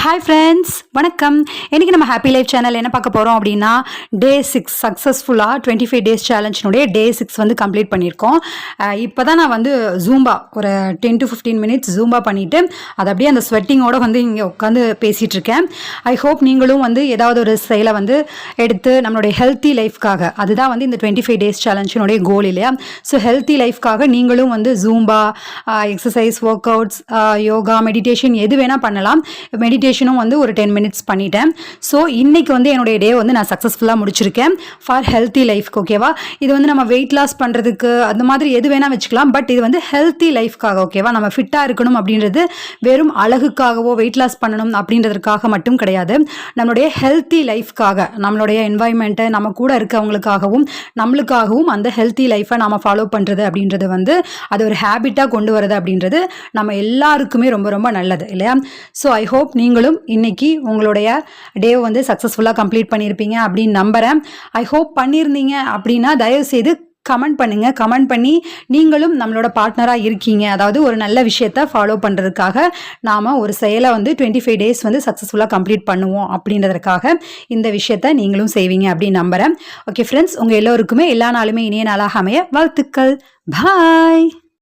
Hi friends, வணக்கம். இன்றைக்கி நம்ம ஹாப்பி லைஃப் சேனல் என்ன பார்க்க போகிறோம் அப்படின்னா, டே 6 சக்ஸஸ்ஃபுல்லாக 25 டேஸ் சேலஞ்சினுடைய டே 6 வந்து கம்ப்ளீட் பண்ணியிருக்கோம். இப்போ தான் நான் வந்து ஜூம்பா ஒரு 10 to 15 மினிட்ஸ் ஜூம்பா பண்ணிவிட்டு அதை அப்படியே அந்த ஸ்வெட்டிங்கோடு வந்து இங்கே உட்காந்து பேசிகிட்டு இருக்கேன். ஐ ஹோப் நீங்களும் வந்து ஏதாவது ஒரு செயலை வந்து எடுத்து நம்மளுடைய ஹெல்த்தி லைஃப்காக, அதுதான் வந்து இந்த 25 டேஸ் சேலஞ்சினுடைய கோல் இல்லையா? ஸோ ஹெல்த்தி லைஃப்காக நீங்களும் வந்து Zumba, exercise, work outs, yoga, meditation எது வேணால் பண்ணலாம். மெடிடேஷனும் வந்து ஒரு 10 மினிட்ஸ் பண்ணிட்டேன். ஸோ இன்றைக்கி வந்து என்னுடைய டே வந்து நான் சக்ஸஸ்ஃபுல்லாக முடிச்சிருக்கேன் ஃபார் ஹெல்த்தி லைஃப்க்கு. ஓகேவா? இது வந்து நம்ம வெயிட் லாஸ் பண்ணுறதுக்கு அந்த மாதிரி எது வேணால் வச்சுக்கலாம். பட் இது வந்து ஹெல்த்தி லைஃப்காக. ஓகேவா? நம்ம ஃபிட்டாக இருக்கணும் அப்படின்றது வெறும் அழகுக்காகவோ வெயிட் லாஸ் பண்ணணும் அப்படின்றதுக்காக மட்டும் கிடையாது. நம்மளுடைய ஹெல்த்தி லைஃப்காக, நம்மளுடைய என்வாயன்மெண்ட்டை, நம்ம கூட இருக்கவங்களுக்காகவும் நம்மளுக்காகவும் அந்த ஹெல்த்தி லைஃப்பை நம்ம ஃபாலோ பண்ணுறது அப்படின்றது வந்து அது ஒரு ஹேபிட்டாக கொண்டு வரது அப்படின்றது நம்ம எல்லாருக்குமே ரொம்ப ரொம்ப நல்லது இல்லையா? ஸோ ஐ ஹோப் நீங்களும் இன்னைக்கு உங்களுடைய டே வந்து சக்ஸஸ்ஃபுல்லாக கம்ப்ளீட் பண்ணியிருப்பீங்க அப்படின்னு நம்புகிறேன். ஐ ஹோப் பண்ணியிருந்தீங்க அப்படின்னா தயவுசெய்து கமெண்ட் பண்ணுங்கள். கமெண்ட் பண்ணி நீங்களும் நம்மளோட பார்ட்னராக இருக்கீங்க, அதாவது ஒரு நல்ல விஷயத்தை ஃபாலோ பண்ணுறதுக்காக நாம் ஒரு செயலை வந்து 25 டேஸ் வந்து சக்ஸஸ்ஃபுல்லாக கம்ப்ளீட் பண்ணுவோம் அப்படின்றதுக்காக இந்த விஷயத்தை நீங்களும் செய்வீங்க அப்படின்னு நம்புகிறேன். ஓகே ஃப்ரெண்ட்ஸ், உங்கள் எல்லோருக்குமே எல்லா நாளுமே இனிய நாளாக அமைய வாழ்த்துக்கள். பாய்.